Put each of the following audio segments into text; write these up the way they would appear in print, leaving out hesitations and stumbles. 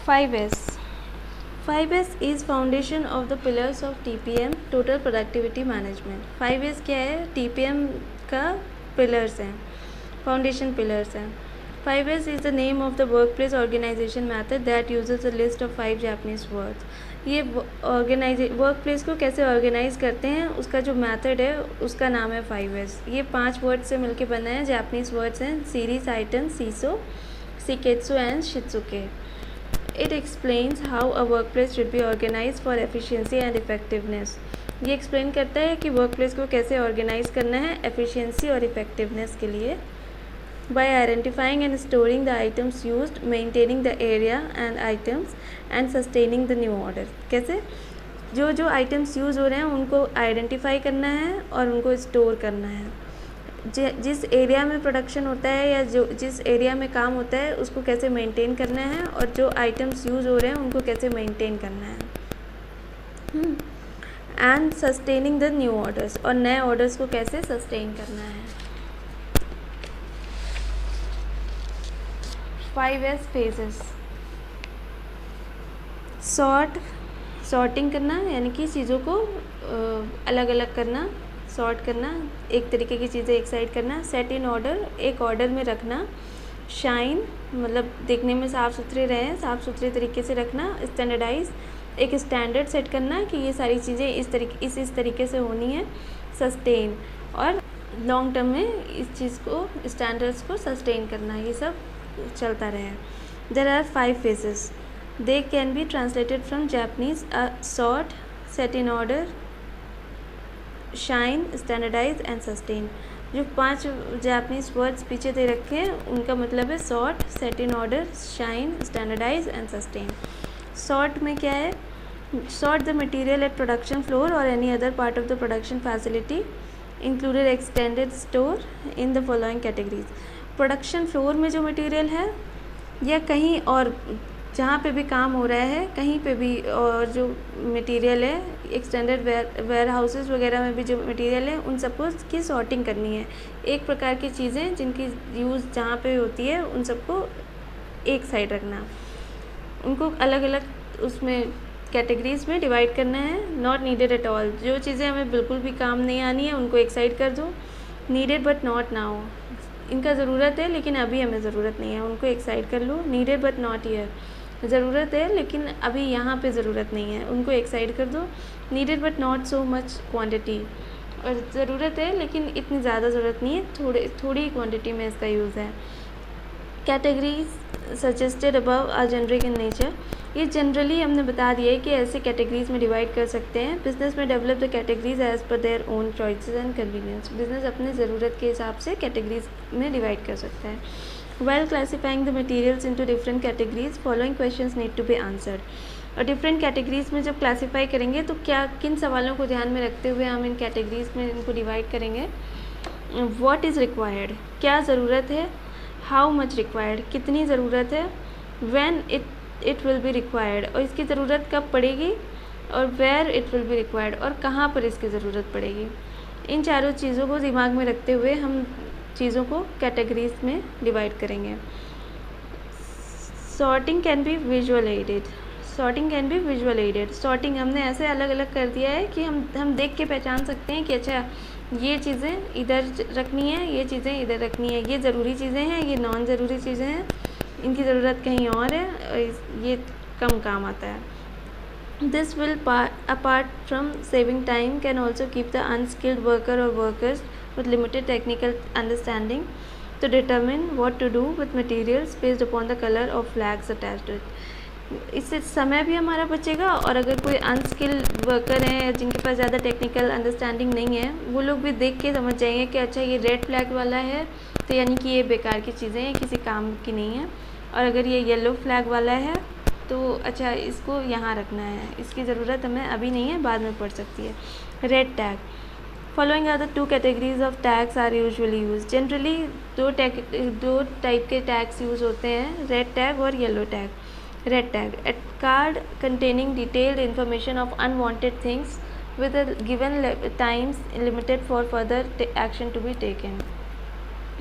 5S. 5S is foundation of the pillars of TPM, Total Productivity Management. 5S क्या है? TPM का pillars हैं, foundation pillars हैं. 5S is the name of the workplace organization method that uses a list of 5 Japanese words. ये work place को कैसे organise करते हैं उसका जो मेथड है उसका नाम है 5S. ये 5 वर्ड से मिलके बना है. जापानीज वर्ड्स हैं सीरीज, आइटन, सीसो, सिकेत्सु एंड शित्सुके. It explains how a workplace should be organized for efficiency and effectiveness. ये एक्सप्लेन करता है कि वर्क प्लेस को कैसे ऑर्गेनाइज करना है एफिशिएंसी और इफेक्टिवनेस के लिए. By identifying and storing the items used, maintaining the area and items and sustaining the new order. कैसे? जो आइटम्स यूज़ हो रहे हैं उनको आइडेंटिफाई करना है और उनको स्टोर करना है. जिस एरिया में प्रोडक्शन होता है या जिस एरिया में काम होता है उसको कैसे मेंटेन करना है और जो आइटम्स यूज़ हो रहे हैं उनको कैसे मेंटेन करना है. And sustaining the new orders, और नए ऑर्डर्स को कैसे सस्टेन करना है. 5S phases. सॉर्टिंग करना यानी कि चीज़ों को अलग अलग करना, सॉर्ट करना, एक तरीके की चीज़ें एक साइड करना. सेट इन ऑर्डर, एक ऑर्डर में रखना. शाइन मतलब देखने में साफ़ सुथरे रहें, साफ़ सुथरे तरीके से रखना. स्टैंडर्डाइज, एक स्टैंडर्ड सेट करना कि ये सारी चीज़ें इस तरीके से होनी है. सस्टेन, और लॉन्ग टर्म में इस चीज़ को, स्टैंडर्ड्स को सस्टेन करना, ये सब चलता रहे. There are 5 phases. They can be translated from Japanese sort, set in order, shine, standardise and sustain. जो 5 जापनीज वर्ड्स पीछे दे रखे हैं उनका मतलब है sort, set in order, shine, standardise and sustain. Sort में क्या है? Sort the material at production floor और any other part of the production facility included extended store in the following categories. Production floor में जो material है या कहीं और जहाँ पे भी काम हो रहा है कहीं पे भी, और जो मटेरियल है एक्सटेंडेड वेयर हाउसेस वगैरह में भी जो मटेरियल है उन सबको की सॉर्टिंग करनी है. एक प्रकार की चीज़ें जिनकी यूज़ जहाँ पे होती है उन सबको एक साइड रखना, उनको अलग अलग उसमें कैटेगरीज में डिवाइड करना है. नॉट नीडेड एट ऑल, जो चीज़ें हमें बिल्कुल भी काम नहीं आनी है उनको एक साइड कर दो. नीडेड बट नॉट नाउ, इनका ज़रूरत है लेकिन अभी हमें ज़रूरत नहीं है, उनको एक साइड कर लो. नीडेड बट नॉट हियर, ज़रूरत है लेकिन अभी यहाँ पे ज़रूरत नहीं है, उनको एक साइड कर दो. Needed but not so much quantity, और ज़रूरत है लेकिन इतनी ज़्यादा ज़रूरत नहीं है, थोड़ी क्वांटिटी में इसका यूज़ है. Categories suggested above are generic in nature. ये जनरली हमने बता दिया है कि ऐसे कैटेगरीज में डिवाइड कर सकते हैं. बिजनेस में develop the categories as per their own choices and convenience. Business अपने ज़रूरत के हिसाब से कैटेगरीज में डिवाइड कर सकता है. While classifying the materials into different categories, following questions need to be answered. और डिफरेंट कैटेगरीज में जब क्लासीफाई करेंगे तो किन सवालों को ध्यान में रखते हुए हम इन कैटेगरीज में इनको डिवाइड करेंगे. व्हाट इज़ रिक्वायर्ड, क्या ज़रूरत है. हाउ मच रिक्वायर्ड, कितनी ज़रूरत है. When it will be required, और इसकी ज़रूरत कब पड़ेगी. और where it will be required, और कहाँ पर इसकी ज़रूरत पड़ेगी. इन चारों चीज़ों को दिमाग में रखते हुए हम चीज़ों को कैटेगरीज में डिवाइड करेंगे. Sorting can be visual aided. Sorting हमने ऐसे अलग अलग कर दिया है कि हम देख के पहचान सकते हैं कि अच्छा ये चीज़ें इधर रखनी है, ये चीज़ें इधर रखनी है, ये ज़रूरी चीज़ें हैं, ये नॉन ज़रूरी चीज़ें हैं, इनकी ज़रूरत कहीं और है, ये कम काम आता है. This will apart from saving time can also keep the unskilled worker or workers with limited technical understanding to determine what to do with materials based upon the color of flags attached to it. इससे समय भी हमारा बचेगा, और अगर कोई unskilled worker हैं जिनके पास ज़्यादा टेक्निकल अंडरस्टैंडिंग नहीं है वो लोग भी देख के समझ जाएंगे कि अच्छा ये रेड फ्लैग वाला है तो यानी कि ये बेकार की चीज़ें हैं, किसी काम की नहीं है. और अगर ये येलो फ्लैग वाला है तो अच्छा इसको यहाँ रखना है, इसकी ज़रूरत हमें अभी नहीं है, बाद में पड़ सकती है. Red tag. Following are the 2 categories of tags are usually use. Generally दो टाइप के टैग्स यूज़ होते हैं, रेड टैग और yellow tag. Red tag, a card containing detailed information of unwanted things with a given times limited for further action to be taken.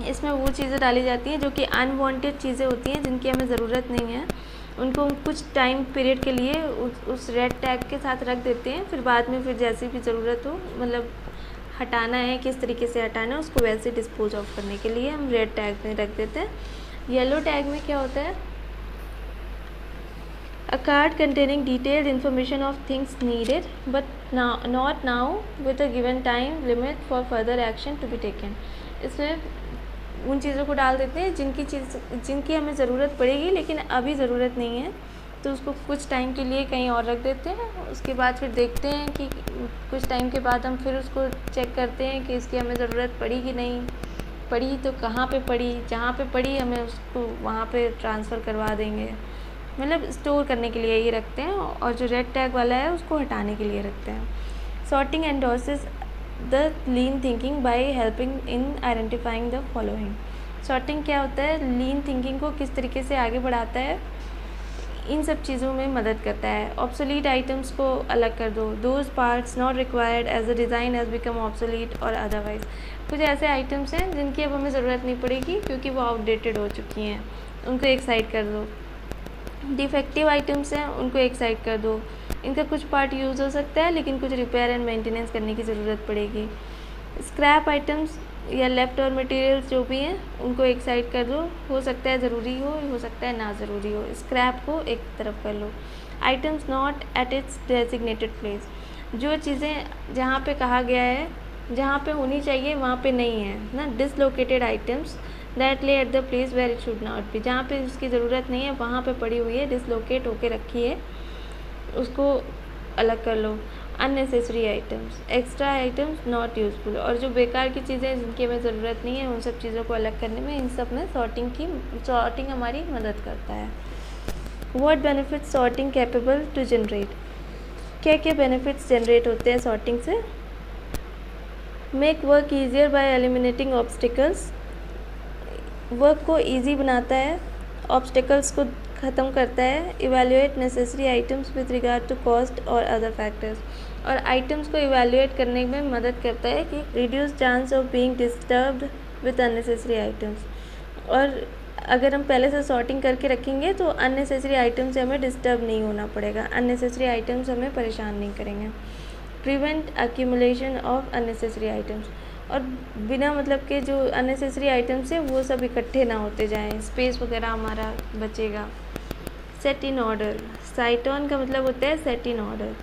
इसमें वो चीज़ें डाली जाती हैं जो कि अनवांटेड चीज़ें होती हैं जिनकी हमें ज़रूरत नहीं है, उनको कुछ टाइम पीरियड के लिए उस रेड टैग के साथ रख देते हैं, फिर बाद में फिर जैसी भी ज़रूरत हो, मतलब हटाना है किस तरीके से हटाना है उसको वैसे डिस्पोज ऑफ करने के लिए हम रेड टैग में रख देते हैं। येलो टैग में क्या होता है, a card containing detailed information of things needed but not now with a given time limit for further action to be taken। इसमें उन चीज़ों को डाल देते हैं जिनकी हमें ज़रूरत पड़ेगी लेकिन अभी ज़रूरत नहीं है, तो उसको कुछ टाइम के लिए कहीं और रख देते हैं। उसके बाद फिर देखते हैं कि कुछ टाइम के बाद हम फिर उसको चेक करते हैं कि इसकी हमें ज़रूरत पड़ी कि नहीं पड़ी, तो कहाँ पे पड़ी, जहाँ पे पड़ी हमें उसको वहाँ पे ट्रांसफ़र करवा देंगे, मतलब स्टोर करने के लिए ये रखते हैं। और जो रेड टैग वाला है उसको हटाने के लिए रखते हैं। Sorting endorses the lean thinking by helping in identifying the following. Sorting क्या होता है, लीन थिंकिंग को किस तरीके से आगे बढ़ाता है, इन सब चीज़ों में मदद करता है। ऑब्सोलीट आइटम्स को अलग कर दो, those parts not required as a design has become obsolete और अदरवाइज। कुछ ऐसे आइटम्स हैं जिनकी अब हमें ज़रूरत नहीं पड़ेगी क्योंकि वो आउटडेटेड हो चुकी हैं, उनको एक साइड कर दो। डिफेक्टिव आइटम्स हैं उनको एक साइड कर दो, इनका कुछ पार्ट यूज़ हो सकता है लेकिन कुछ रिपेयर एंड मेंटेनेंस करने की ज़रूरत पड़ेगी। स्क्रैप आइटम्स या लेफ़्ट और मटेरियल्स जो भी हैं उनको एक साइड कर दो, हो सकता है ज़रूरी हो सकता है ना ज़रूरी हो, स्क्रैप को एक तरफ कर लो। Items not at its designated place, जो चीज़ें जहाँ पे कहा गया है जहाँ पे होनी चाहिए वहाँ पे नहीं है ना। Dislocated items that lie at the place where it should not be, जहाँ पे उसकी ज़रूरत नहीं है वहाँ पे पड़ी हुई है, डिसलोकेट होके रखी है, उसको अलग कर लो। Unnecessary items, extra items not useful, और जो बेकार की चीज़ें जिनकी हमें ज़रूरत नहीं है उन सब चीज़ों को अलग करने में, इन सब में सॉर्टिंग हमारी मदद करता है। What benefits sorting capable to generate, क्या क्या बेनिफिट्स जनरेट होते हैं सॉर्टिंग से। Make work easier by eliminating obstacles, work को ईजी बनाता है, ऑब्स्टिकल्स को ख़त्म करता है। Evaluate necessary items with regard to cost और अदर फैक्टर्स, और आइटम्स को इवैल्यूएट करने में मदद करता है कि reduce chance of being disturbed with unnecessary items. और अगर हम पहले से सॉर्टिंग करके रखेंगे तो अननेसेसरी आइटम्स से हमें डिस्टर्ब नहीं होना पड़ेगा, अननेसेसरी आइटम्स हमें परेशान नहीं करेंगे। Prevent accumulation of unnecessary items, और बिना मतलब के जो अननेसेसरी आइटम्स हैं वो सब इकट्ठे ना होते जाएं, स्पेस वगैरह हमारा बचेगा। सेट इन ऑर्डर, साइटॉन का मतलब होता है सेट इन ऑर्डर।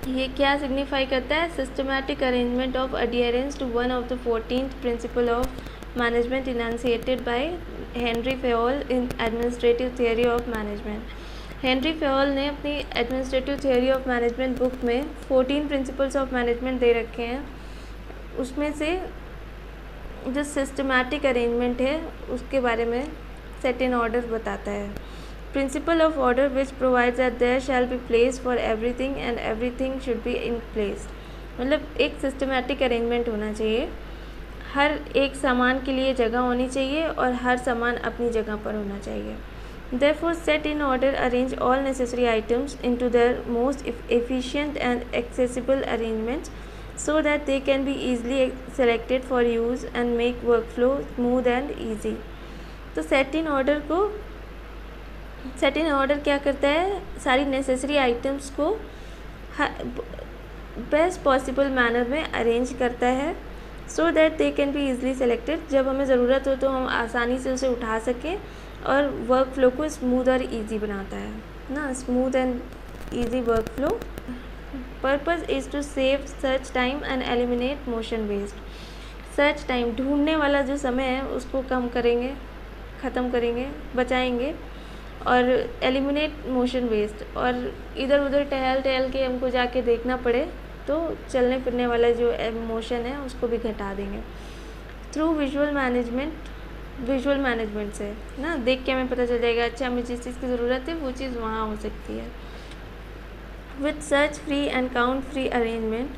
ये क्या सिग्निफाई करता है, systematic arrangement of adherence to one of the 14th principle of management enunciated by Henry Fayol in administrative theory of management. Henry Fayol ने अपनी administrative theory of management book में 14 principles of management दे रखे हैं, उसमें से जो systematic arrangement है उसके बारे में सेट इन ऑर्डर बताता है। Principle of order which provides that there shall be place for everything and everything should be in place, मतलब एक सिस्टमैटिक अरेंजमेंट होना चाहिए, हर एक सामान के लिए जगह होनी चाहिए और हर सामान अपनी जगह पर होना चाहिए। Therefore, set in order arrange all necessary items into their most efficient and accessible arrangements so that they can be easily selected for use and make workflow smooth and easy। तो set in order क्या करता है, सारी necessary items को best possible manner में arrange करता है so that they can B easily selected, जब हमें ज़रूरत हो तो हम आसानी से उसे उठा सकें, और वर्क फ्लो को स्मूथ और इजी बनाता है ना, smooth and easy workflow. Purpose is to save search time and eliminate motion waste. Search time, ढूंढने वाला जो समय है उसको कम करेंगे, ख़त्म करेंगे, बचाएंगे, और एलिमिनेट मोशन वेस्ट, और इधर उधर टहल के हमको जाके देखना पड़े तो चलने फिरने वाला जो मोशन है उसको भी घटा देंगे। थ्रू विजुअल मैनेजमेंट से ना, देख के हमें पता चल जाएगा अच्छा हमें जिस चीज़ की ज़रूरत है वो चीज़ वहाँ हो सकती है। With search free and count free arrangement,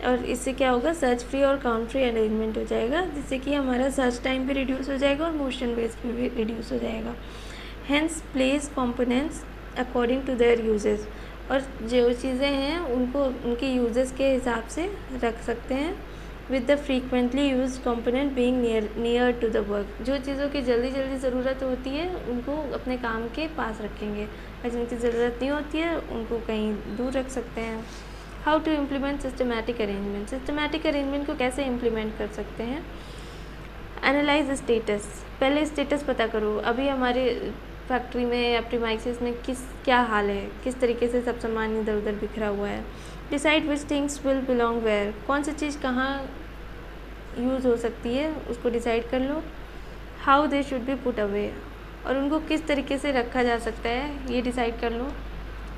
और इससे क्या होगा, सर्च फ्री और काउंट फ्री अरेंजमेंट हो जाएगा, जिससे कि हमारा सर्च टाइम भी रिड्यूस हो जाएगा और मोशन वेस्ट भी रिड्यूस हो जाएगा। Hence place components according to their uses, और जो चीज़ें हैं उनको उनके यूजेस के हिसाब से रख सकते हैं, with the frequently used component being near to the work। जो चीज़ों की जल्दी ज़रूरत होती है उनको अपने काम के पास रखेंगे, और जिनकी ज़रूरत नहीं होती है उनको कहीं दूर रख सकते हैं। How to implement systematic arrangement. Systematic arrangement को कैसे इम्प्लीमेंट कर सकते हैं? Analyse status. पहले स्टेटस पता करो, अभी हमारे फैक्ट्री में या प्रीमाइसेस में क्या हाल है, किस तरीके से सब सामान इधर उधर बिखरा हुआ है। Decide which things will belong where. कौन सी चीज़ कहाँ यूज़ हो सकती है उसको डिसाइड कर लो। How they should be put away, और उनको किस तरीके से रखा जा सकता है ये डिसाइड कर लो।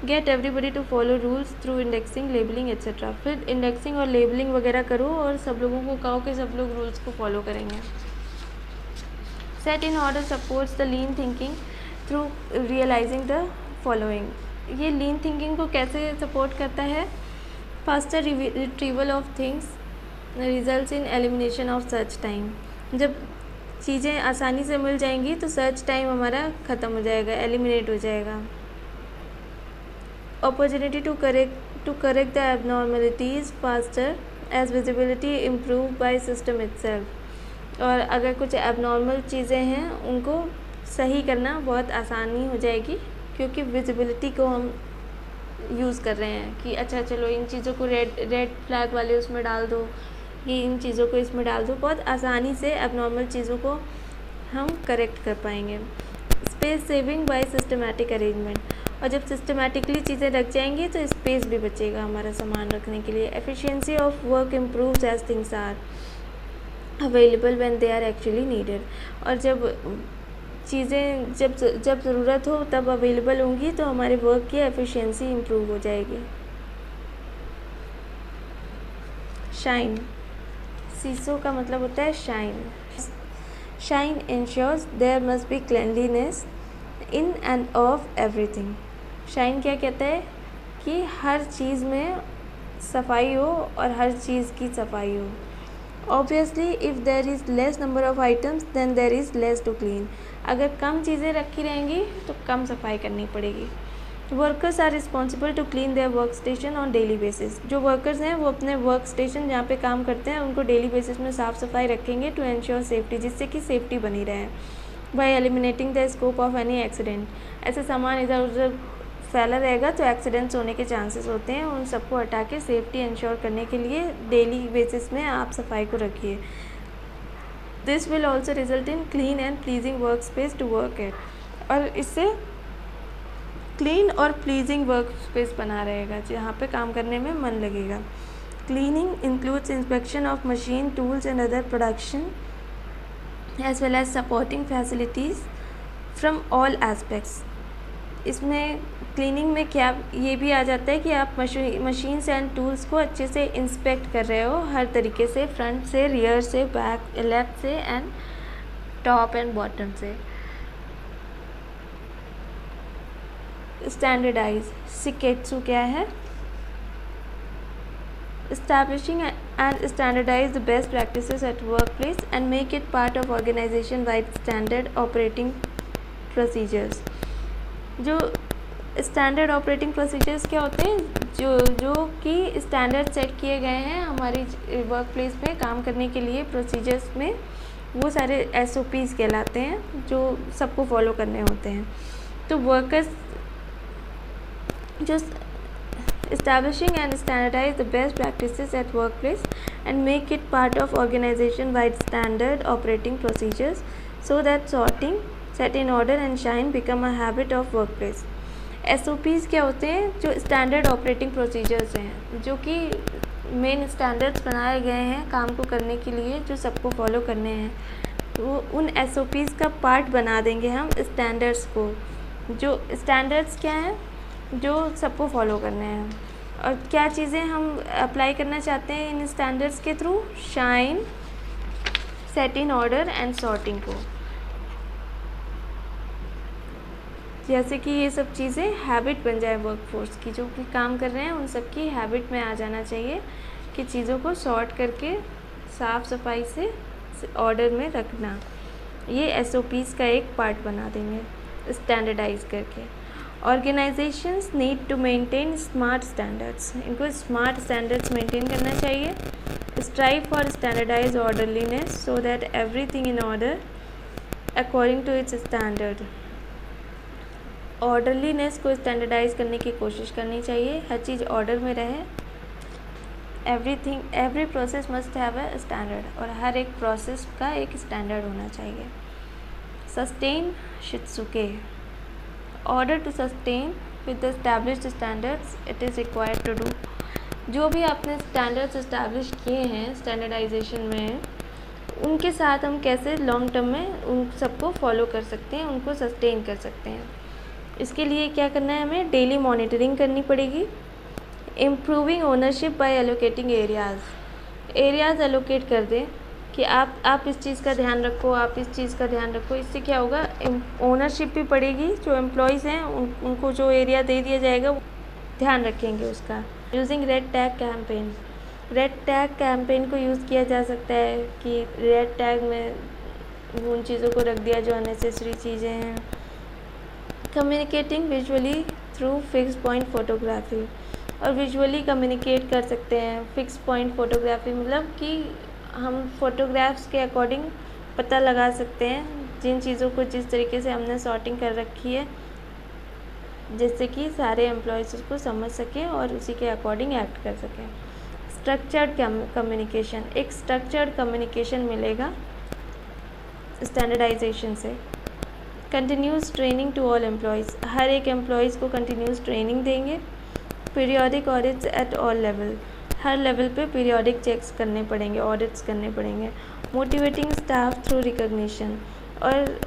Get everybody to follow rules through indexing, labelling etcetera. फिर इंडेक्सिंग और लेबलिंग वगैरह करो और सब लोगों को कहो कि सब लोग रूल्स को फॉलो करेंगे। Set in order supports the lean thinking through realising the following. ये लीन थिंकिंग को कैसे सपोर्ट करता है? Faster retrieval of things results in elimination of search time. जब चीज़ें आसानी से मिल जाएंगी तो सर्च टाइम हमारा ख़त्म हो जाएगा, एलिमिनेट हो जाएगा। Opportunity to correct the abnormalities faster as visibility improve by system itself. और अगर कुछ एबनॉर्मल चीज़ें हैं उनको सही करना बहुत आसानी हो जाएगी, क्योंकि विजिबिलिटी को हम यूज़ कर रहे हैं कि अच्छा चलो इन चीज़ों को रेड फ्लैग वाले उसमें डाल दो, ये इन चीज़ों को इसमें डाल दो। बहुत आसानी से एबनॉर्मल चीज़ों को हम करेक्ट कर पाएंगे। Space saving by systematic arrangement. और जब सिस्टमैटिकली चीज़ें रख जाएंगी तो स्पेस भी बचेगा हमारा सामान रखने के लिए। Efficiency of work improves as things are available when they are actually needed. और जब चीज़ें जब ज़रूरत हो तब अवेलेबल होंगी तो हमारे वर्क की एफिशिएंसी इम्प्रूव हो जाएगी। शाइन। सीसो का मतलब होता है shine. Shine ensures there must be cleanliness in and of everything. Shine क्या कहता है कि हर चीज़ में सफाई हो और हर चीज़ की सफाई हो। Obviously if there is less number of items then there is less to clean. अगर कम चीज़ें रखी रहेंगी तो कम सफाई करनी पड़ेगी। Workers are responsible to clean their work station on daily basis. जो वर्कर्स हैं वो अपने वर्क स्टेशन जहाँ पे काम करते हैं उनको डेली बेसिस में साफ़ सफाई रखेंगे टू एंश्योर सेफ्टी, जिससे कि सेफ्टी बनी रहे। Bye eliminating the scope of any accident. ऐसे सामान इधर उधर फैला रहेगा तो एक्सीडेंट्स होने के चांसेस होते हैं, उन सबको हटा के सेफ्टी इंश्योर करने के लिए डेली बेसिस में आप सफाई को रखिए। This will also result in clean and pleasing work space to work at. और इससे क्लीन और प्लीजिंग वर्क स्पेस बना रहेगा जहाँ पे काम करने में मन लगेगा। Cleaning includes inspection of machine, tools and other production as well as supporting facilities from all aspects. इसमें क्लीनिंग में क्या ये भी आ जाता है कि आप मशीन्स एंड टूल्स को अच्छे से इंस्पेक्ट कर रहे हो हर तरीके से, फ्रंट से, रियर से, बैक, लेफ्ट से एंड टॉप एंड बॉटम से। स्टैंडर्डाइज। सिकेट्सू क्या है? Establishing and standardize the best practices at workplace and make it part of organization-wide standard operating procedures। जो स्टैंडर्ड ऑपरेटिंग प्रोसीजर्स क्या होते हैं? जो कि स्टैंडर्ड सेट किए गए हैं हमारी वर्क प्लेस में काम करने के लिए प्रोसीजर्स में, वो सारे SOPs कहलाते हैं जो सबको फॉलो करने होते हैं। तो वर्कर्स जो establishing and standardize the best practices at workplace and make it part of organization-wide standard operating procedures so that sorting, set in order and shine become a habit of workplace। SOPs क्या होते हैं? जो standard operating procedures हैं, जो कि main standards बनाए गए हैं काम को करने के लिए, जो सबको फॉलो करने हैं। वो उन SOPs का पार्ट बना देंगे हम स्टैंडर्ड्स को। जो स्टैंडर्ड्स क्या हैं? जो सबको फॉलो करने हैं। और क्या चीज़ें हम अप्लाई करना चाहते हैं इन स्टैंडर्ड्स के through? Shine, set in order and sorting को। जैसे कि ये सब चीज़ें हैबिट बन जाए वर्कफोर्स की, जो कि काम कर रहे हैं उन सब की हैबिट में आ जाना चाहिए कि चीज़ों को सॉर्ट करके साफ़ सफाई से ऑर्डर में रखना। ये SOPs का एक पार्ट बना देंगे स्टैंडर्डाइज करके। Organizations need to maintain smart standards. इनको स्मार्ट स्टैंडर्ड्स मेंटेन करना चाहिए। strive for standardized orderliness so that everything in order according to its standard. Orderliness को स्टैंडर्डाइज करने की कोशिश करनी चाहिए, हर चीज़ ऑर्डर में रहे. Every process must have a standard, और हर एक प्रोसेस का एक स्टैंडर्ड होना चाहिए. सस्टेन शित्सुके. Order to sustain with the established standards it is required to do. जो भी आपने स्टैंडर्ड्स इस्टेब्लिश किए हैं स्टैंडर्डाइजेशन में, उनके साथ हम कैसे लॉन्ग टर्म में उन सबको फॉलो कर सकते हैं, उनको सस्टेन कर सकते हैं. इसके लिए क्या करना है, हमें डेली मॉनिटरिंग करनी पड़ेगी. Improving ownership by allocating areas allocate कर दें कि आप इस चीज़ का ध्यान रखो, आप इस चीज़ का ध्यान रखो. इससे क्या होगा, ओनरशिप भी पड़ेगी. जो एम्प्लॉयज़ हैं उनको जो एरिया दे दिया जाएगा वो ध्यान रखेंगे उसका. यूजिंग रेड टैग कैंपेन को यूज़ किया जा सकता है कि रेड टैग में उन चीज़ों को रख दिया जो अननेसेसरी चीज़ें हैं. Communicating visually through fix point photography, और विजुअली कम्युनिकेट कर सकते हैं. फिक्स पॉइंट फोटोग्राफी मतलब कि हम फोटोग्राफ्स के अकॉर्डिंग पता लगा सकते हैं जिन चीज़ों को जिस तरीके से हमने सॉर्टिंग कर रखी है, जिससे कि सारे एम्प्लॉयज़ उसको समझ सकें और उसी के अकॉर्डिंग एक्ट कर सकें. स्ट्रक्चर्ड कम्युनिकेशन, एक स्ट्रक्चर्ड कम्युनिकेशन मिलेगा स्टैंडर्डाइजेशन से. Continuous training to all employees, हर एक एम्प्लॉयज़ को कंटिन्यूस ट्रेनिंग देंगे. Periodic audits at all level, हर लेवल पे पीरियोडिक चेक्स करने पड़ेंगे, ऑडिट्स करने पड़ेंगे. मोटिवेटिंग स्टाफ थ्रू रिकॉग्निशन, और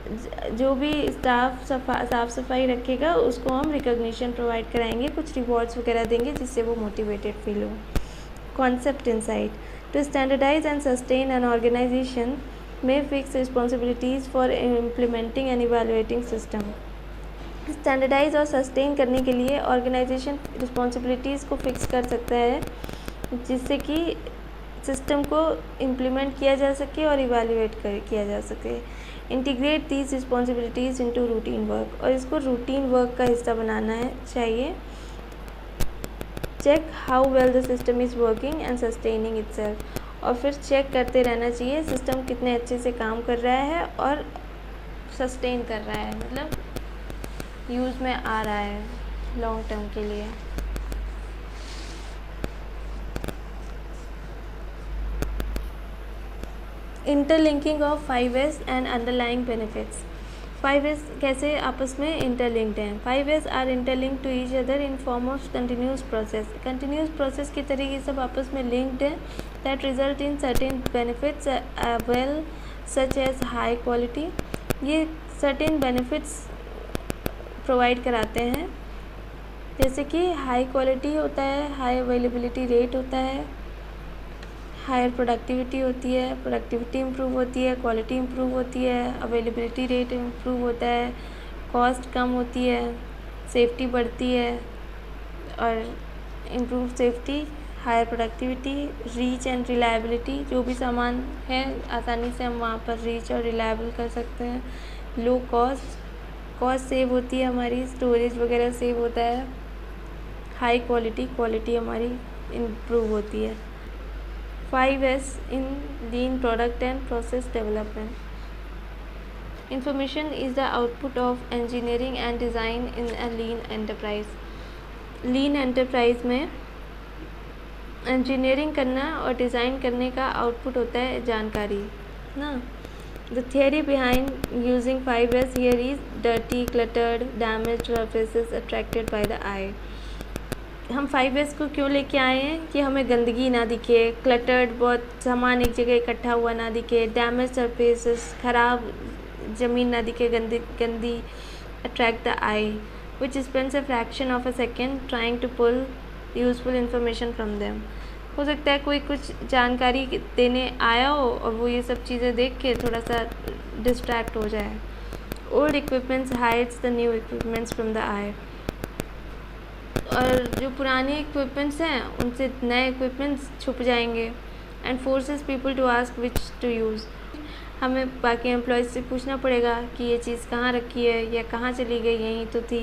जो भी स्टाफ साफ़ सफाई रखेगा उसको हम रिकॉग्निशन प्रोवाइड कराएंगे, कुछ रिवॉर्ड्स वगैरह देंगे जिससे वो मोटिवेटेड फील हो. Concept insight. To standardise and sustain an organisation में fix responsibilities for implementing and evaluating system. Standardise और सस्टेन करने के लिए ऑर्गेनाइजेशन रिस्पॉन्सिबिलिटीज़ को फिक्स कर सकता है जिससे कि सिस्टम को इम्प्लीमेंट किया जा सके और इवेलुएट किया जा सके. Integrate these responsibilities into routine work, और इसको रूटीन वर्क का हिस्सा बनाना है चाहिए. Check how well the system is working and sustaining itself, और फिर चेक करते रहना चाहिए सिस्टम कितने अच्छे से काम कर रहा है और सस्टेन कर रहा है, मतलब यूज़ में आ रहा है लॉन्ग टर्म के लिए. Interlinking of 5S and underlying benefits. 5S कैसे आपस में इंटरलिंक्ड हैं. 5S are interlinked to each other in form of continuous process. Continuous process के तरीके सब आपस में लिंक्ड हैं that result in certain benefits well such as high quality. ये सर्टेन बेनिफिट्स प्रोवाइड कराते हैं जैसे कि हाई क्वालिटी होता है, हाई अवेलेबिलिटी रेट होता है, हायर प्रोडक्टिविटी होती है, प्रोडक्टिविटी इम्प्रूव होती है, क्वालिटी इम्प्रूव होती है, अवेलेबिलिटी रेट इम्प्रूव होता है, कॉस्ट कम होती है, सेफ्टी बढ़ती है, और improve safety, higher productivity, reach and reliability. जो भी सामान है आसानी से हम वहाँ पर रीच और रिलायबल कर सकते हैं. लो कॉस्ट सेव होती है हमारी, स्टोरेज वगैरह सेव होता है. हाई क्वालिटी हमारी इम्प्रूव होती है. 5S in lean product and process development. Information is the output of engineering and design in a lean enterprise. Lean enterprise में engineering करना और design करने का output होता है जानकारी ना. The theory behind using 5S here is dirty, cluttered, damaged surfaces attracted by the eye. हम 5S को क्यों लेके आए हैं कि हमें गंदगी ना दिखे, क्लटर्ड बहुत सामान एक जगह इकट्ठा हुआ ना दिखे, डैमेज सरफेसेस ख़राब ज़मीन ना दिखे, गंदी attract the eye which spends a fraction of a second trying to pull useful information from them. हो सकता है कोई कुछ जानकारी देने आया हो और वो ये सब चीज़ें देख के थोड़ा सा डिस्ट्रैक्ट हो जाए. Old equipments hides the new equipments from the eye, और जो पुराने इक्विपमेंट्स हैं उनसे नए इक्विपमेंट्स छुप जाएंगे. And forces people to ask which to use, हमें बाकी एम्प्लॉयज़ से पूछना पड़ेगा कि ये चीज़ कहाँ रखी है या कहाँ चली गई, यहीं तो थी.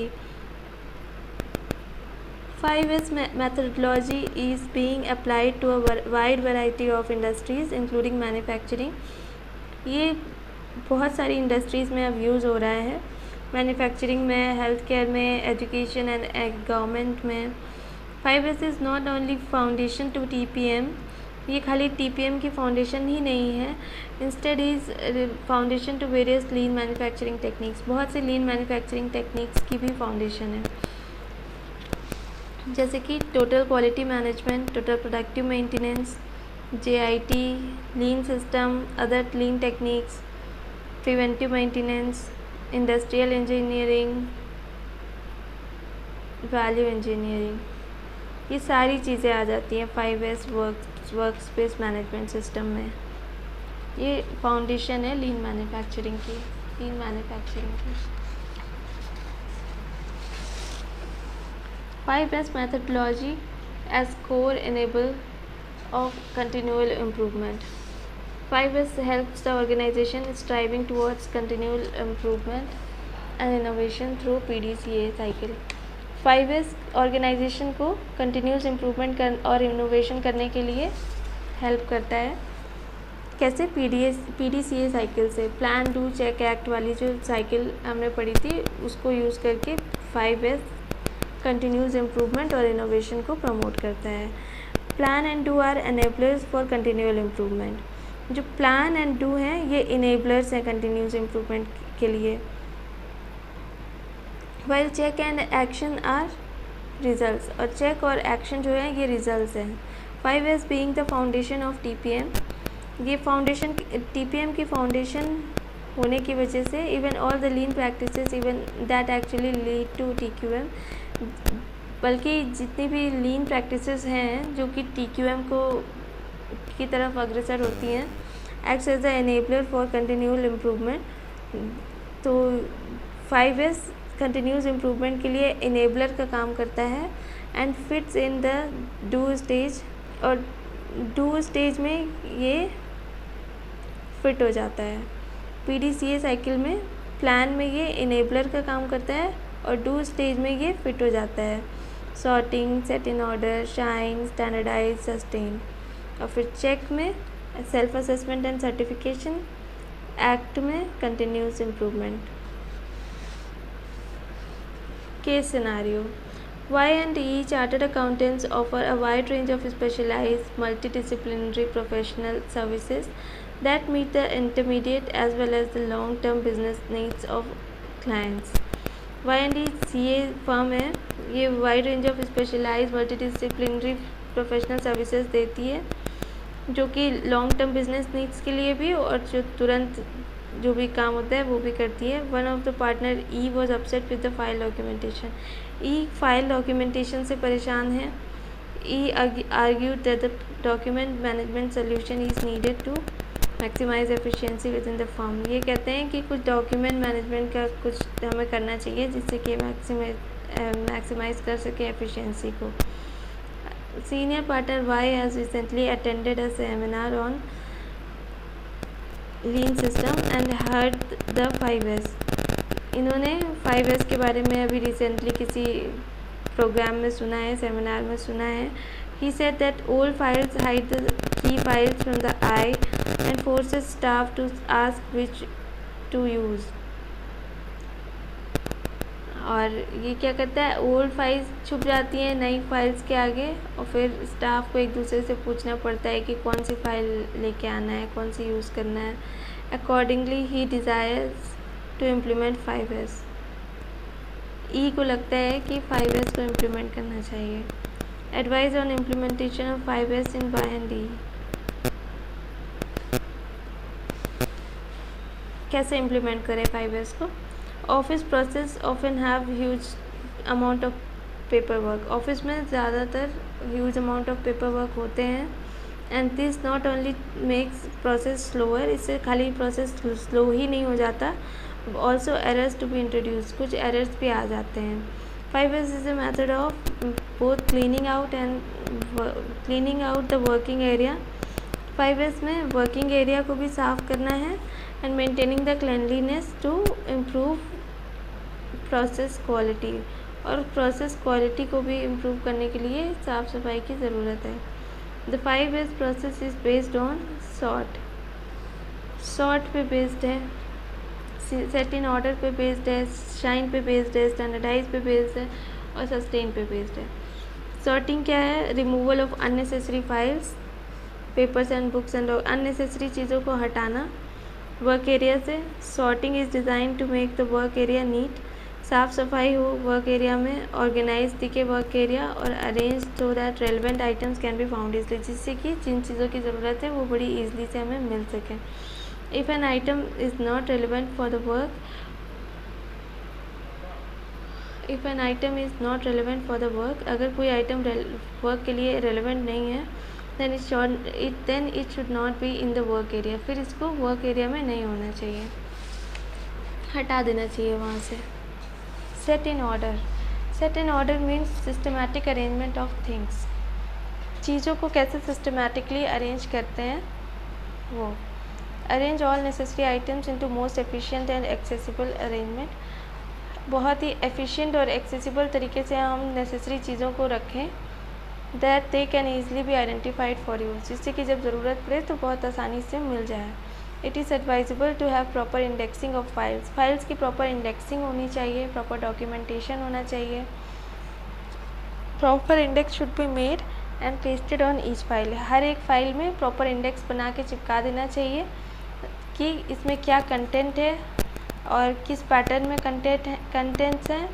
5S methodology is being applied to a wide variety of industries including manufacturing. ये बहुत सारी इंडस्ट्रीज़ में अब यूज़ हो रहा है, मैन्युफैक्चरिंग में, हेल्थ केयर में, एजुकेशन एंड गवर्नमेंट में. 5S is not only foundation to TPM. ये खाली TPM की फाउंडेशन ही नहीं है, instead is foundation to various lean manufacturing techniques. बहुत से लीन मैन्युफैक्चरिंग टेक्निक्स की भी फाउंडेशन है, जैसे कि total quality management, total productive maintenance, JIT, lean system, other lean techniques, preventive maintenance, industrial engineering, value engineering. ये सारी चीज़ें आ जाती हैं 5S work space management system में. ये फाउंडेशन है लीन मैन्युफैक्चरिंग की. 5S methodology as core enabler of continual improvement. 5S helps the organization striving towards continual improvement and innovation through PDCA cycle. 5S organization को कंटिन्यूस इम्प्रूवमेंट और innovation करने के लिए help करता है. कैसे? PDCA साइकिल से. प्लान, डू, चेक, एक्ट वाली जो साइकिल हमने पढ़ी थी उसको यूज़ करके 5S कंटिन्यूस इम्प्रूवमेंट और इनोवेशन को प्रमोट करता है. Plan and do are enablers for continual improvement. जो प्लान एंड डू हैं ये इनेबलर्स हैं कंटिन्यूस इम्प्रूवमेंट के लिए. While check and action are results. और चेक और एक्शन जो है ये रिजल्ट्स हैं. 5S being the foundation of TPM. ये फाउंडेशन TPM की फाउंडेशन होने की वजह से even all the lean practices even that actually lead to TQM, बल्कि जितनी भी लीन प्रैक्टिसेस हैं जो कि TQM को की तरफ अग्रसर होती हैं, acts as the enabler for continual improvement. तो 5S कंटिन्यूस इम्प्रूवमेंट के लिए इनेबलर का काम करता है and fits in the do stage. और डू स्टेज में ये फिट हो जाता है. PDCA साइकिल में प्लान में ये इनेबलर का काम करता है और डू स्टेज में ये फिट हो जाता है. Sorting, set in order, shine, standardise, sustain. और फिर चेक में self assessment and certification, act में continuous improvement. Case scenario. Y&E Chartered Accountants offer a wide range of specialized multidisciplinary professional services that meet the intermediate as well as the long-term business needs of clients. Y&E CA firm है, ये wide range of specialized multidisciplinary professional services देती है जो कि long term business needs के लिए भी और जो तुरंत जो भी काम होता है वो भी करती है. One of the partner E was upset with the file documentation. E file documentation से परेशान है. E argued that the document management solution is needed to maximize efficiency within the firm. ये कहते हैं कि कुछ डॉक्यूमेंट मैनेजमेंट का कुछ हमें करना चाहिए जिससे कि मैक्सिमाइज कर सके एफिशिएंसी को. Senior partner Y has recently attended a seminar on lean system and heard the 5S. इन्होंने 5S के बारे में अभी रिसेंटली किसी प्रोग्राम में सुना है, सेमिनार में सुना है. He said that old files hide the key files from the eye and forces staff to ask which to use. और ये क्या करता है, ओल्ड फाइल्स छुप जाती हैं नई फाइल्स के आगे और फिर स्टाफ को एक दूसरे से पूछना पड़ता है कि कौन सी फ़ाइल लेके आना है, कौन सी यूज़ करना है. Accordingly he desires to implement 5S. E को लगता है कि 5S को इम्प्लीमेंट करना चाहिए. Advice on implementation of 5S in Y&E. कैसे इम्प्लीमेंट करें 5S को? Office process often have huge amount of paper work. Office में ज़्यादातर huge amount of paper work होते हैं and this not only makes process slower. इससे खाली process slow ही नहीं हो जाता, also errors to be introduce. कुछ एरर्स भी आ जाते हैं. 5S is a method of both cleaning out the working area. 5S में वर्किंग एरिया को भी साफ़ करना है and maintaining the cleanliness to improve process quality. और प्रोसेस क्वालिटी को भी इम्प्रूव करने के लिए साफ़ सफाई की ज़रूरत है। The 5S process is based on sort पे बेस्ड है, सेट इन ऑर्डर पे बेस्ड है, शाइन पे बेस्ड है, स्टैंडर्डाइज पे बेस्ड है और सस्टेन पे बेस्ड है। सॉर्टिंग क्या है? Removal of unnecessary files, papers and books and unnecessary चीज़ों को हटाना वर्क एरिया से। Sorting is design to make the work area neat, साफ़ सफाई हो वर्क एरिया में, ऑर्गेनाइज दिखे वर्क एरिया और arrange so that relevant items can be found easily, जिससे कि जिन चीज़ों की ज़रूरत है वो बड़ी ईजिली से हमें मिल सके। If an item is not relevant for the work, if an item is not relevant for the work, अगर कोई आइटम वर्क के लिए रेलिवेंट नहीं है, then it should not be in the work area, फिर इसको वर्क एरिया में नहीं होना चाहिए, हटा देना चाहिए वहाँ से। Set in order, set in order means systematic arrangement of things, चीज़ों को कैसे सिस्टमैटिकली अरेंज करते हैं वो। Arrange all necessary items into most efficient and accessible arrangement, बहुत ही एफिशिएंट और एक्सेसिबल तरीके से हम नेसेसरी चीज़ों को रखें, that they can easily be identified for use, जिससे कि जब ज़रूरत पड़े तो बहुत आसानी से मिल जाए। It is advisable to have proper indexing of files, files की प्रॉपर इंडेक्सिंग होनी चाहिए, प्रॉपर डॉक्यूमेंटेशन होना चाहिए। Proper index should be made and pasted on each file, हर एक फ़ाइल में प्रॉपर इंडेक्स बना के चिपका देना चाहिए कि इसमें क्या कंटेंट है और किस पैटर्न में कंटेंट्स हैं।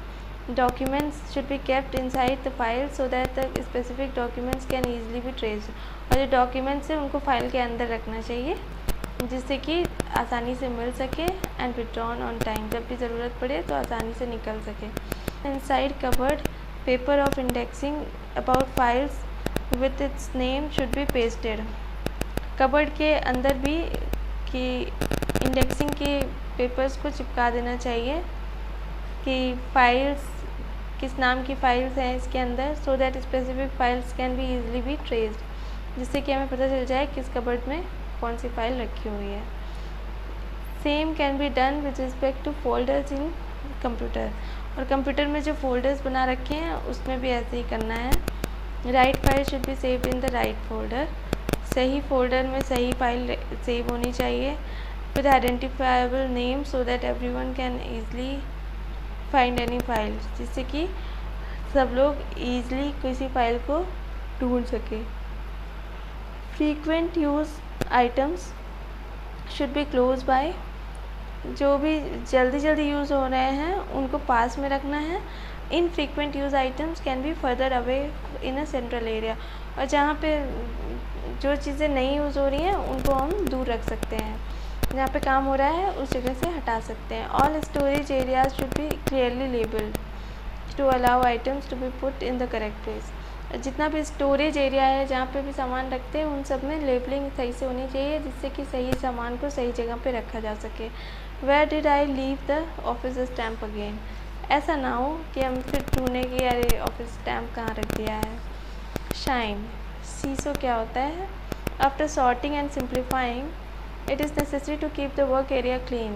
Documents should be kept inside the file so that the specific documents can easily be traced, और जो डॉक्यूमेंट्स हैं उनको फाइल के अंदर रखना चाहिए जिससे कि आसानी से मिल सके एंड withdrawn on time, जब भी ज़रूरत पड़े तो आसानी से निकल सके। Inside cupboard, paper of indexing about files with its name should be pasted, cupboard के अंदर भी कि इंडेक्सिंग के पेपर्स को चिपका देना चाहिए कि फाइल्स किस नाम की फ़ाइल्स हैं इसके अंदर, so that specific files can be easily be traced, जिससे कि हमें पता चल जाए किस कबर्ड में कौन सी फ़ाइल रखी हुई है। Same can be done with respect to folders in computer, और कंप्यूटर में जो फोल्डर्स बना रखे हैं उसमें भी ऐसे ही करना है। Write file should be saved in the right folder, सही फोल्डर में सही फाइल सेव होनी चाहिए with identifiable name so that everyone can easily find any file, जिससे कि सब लोग ईज़िली किसी फाइल को ढूंढ सके। Frequent use items should be close by, जो भी जल्दी यूज़ हो रहे हैं उनको पास में रखना है। Infrequent use items can be further away in a central area, और जहाँ पे जो चीज़ें नहीं यूज़ हो रही हैं उनको हम दूर रख सकते हैं, जहाँ पे काम हो रहा है उस जगह से हटा सकते हैं। All storage areas should be clearly labelled to allow items to be put in the correct place, जितना भी स्टोरेज एरिया है जहाँ पे भी सामान रखते हैं उन सब में लेबलिंग सही से होनी चाहिए, जिससे कि सही सामान को सही जगह पे रखा जा सके। Where did I leave the office stamp again, ऐसा ना हो कि हम फिर ढूंढें कि अरे ऑफिस स्टैम्प कहाँ रख दिया है। शाइन, सीसो क्या होता है? After sorting and simplifying it is necessary to keep the work area clean,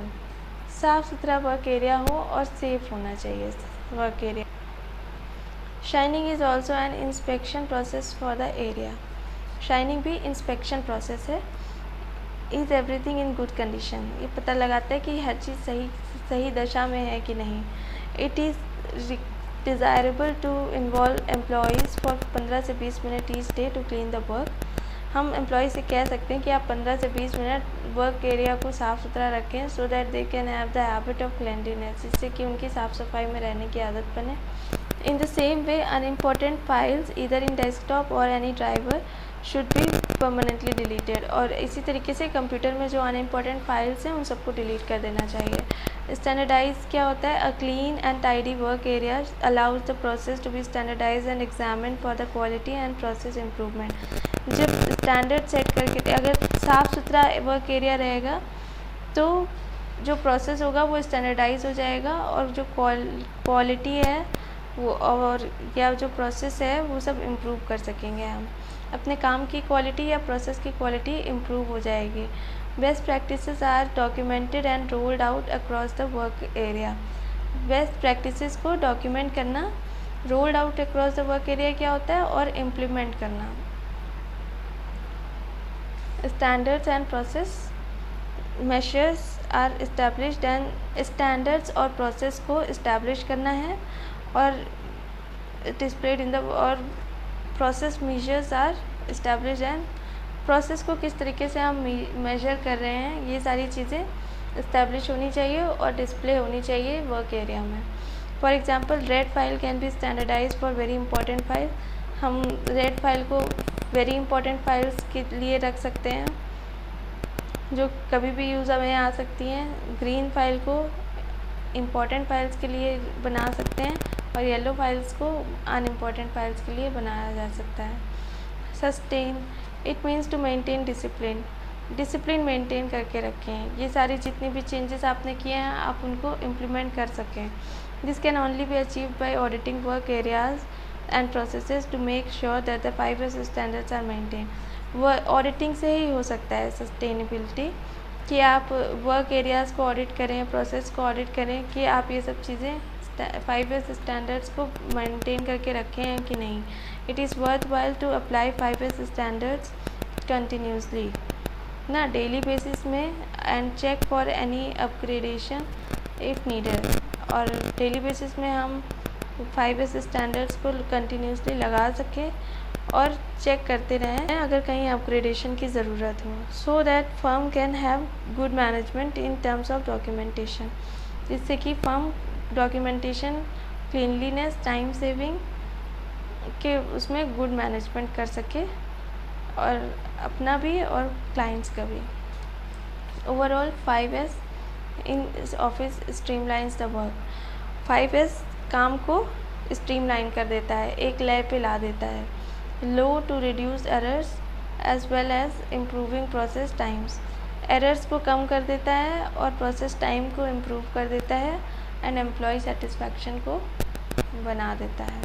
साफ़ सुथरा वर्क एरिया हो और सेफ होना चाहिए work area. Shining is also an inspection process for the area, shining भी इंस्पेक्शन प्रोसेस है। Is everything in good condition, ये पता लगाता है कि हर चीज़ सही दशा में है कि नहीं। It is desirable to involve employees for 15 से 20 minute each day to clean the work, हम एम्प्लॉय से कह सकते हैं कि आप 15 से 20 मिनट वर्क एरिया को साफ़ सुथरा रखें, so that they can have the habit of cleanliness, जिससे कि उनकी साफ़ सफाई में रहने की आदत बने। In the same way unimportant files either in desktop और any driver should be permanently deleted, और इसी तरीके से कंप्यूटर में जो अनइम्पॉर्टेंट फाइल्स हैं उन सबको डिलीट कर देना चाहिए। स्टैंडर्डाइज क्या होता है? A clean and tidy work area allows the process to be standardize and examine for the quality and process improvement, जब स्टैंडर्ड सेट करके अगर साफ़ सुथरा वर्क एरिया रहेगा तो जो प्रोसेस होगा वो स्टैंडर्डाइज हो जाएगा, और जो क्वालिटी है वो और या जो प्रोसेस है वो सब इम्प्रूव कर सकेंगे, हम अपने काम की क्वालिटी या प्रोसेस की क्वालिटी इम्प्रूव हो जाएगी। Best practices are documented and rolled out across the work area, best practices को डॉक्यूमेंट करना, rolled out across the work area क्या होता है, और इम्प्लीमेंट करना। Standards and process measures are established and standards और प्रोसेस को इस्टेब्लिश करना है और डिस्प्लेड इन द और process measures are established and process को किस तरीके से हम मेजर कर रहे हैं, ये सारी चीज़ें इस्टेब्लिश होनी चाहिए और डिस्प्ले होनी चाहिए वर्क एरिया में। For example red file can be standardize for very important file. हम रेड फाइल को वेरी इंपॉर्टेंट फाइल्स के लिए रख सकते हैं जो कभी भी यूज़ में आ सकती हैं। ग्रीन फाइल को इम्पॉर्टेंट फाइल्स के लिए बना सकते हैं और येलो फाइल्स को अनइम्पॉर्टेंट फाइल्स के लिए बनाया जा सकता है। Sustain it means to maintain discipline. Discipline maintain करके रखें। ये सारी जितनी भी चेंजेस आपने किए हैं आप उनको इम्प्लीमेंट कर सकें। This can only be achieve by auditing work areas and processes to make sure that the 5S standards are maintain. वो ऑडिटिंग से ही हो सकता है सस्टेनेबिलिटी, कि आप वर्क एरियाज़ को ऑडिट करें, प्रोसेस को ऑडिट करें कि आप ये सब चीज़ें 5S स्टैंडर्ड्स को मेंटेन करके रखे हैं कि नहीं। It is worthwhile to apply 5S standards continuously ना डेली बेसिस में and check for any upgradation if needed. और डेली बेसिस में हम 5S स्टैंडर्ड्स को कंटिन्यूसली लगा सकें और चेक करते रहें अगर कहीं अपग्रेडेशन की ज़रूरत हो, so that firm can have good management in terms of documentation. जिससे कि firm documentation, cleanliness, time saving के उसमें गुड मैनेजमेंट कर सके और अपना भी और क्लाइंट्स का भी। Overall 5S in office streamlines the work. 5S काम को स्ट्रीमलाइन कर देता है, एक लय पे ला देता है। Low to reduce errors as well as improving process times. Errors को कम कर देता है और प्रोसेस टाइम को इम्प्रूव कर देता है एंड एम्प्लॉय सेटिस्फैक्शन को बना देता है।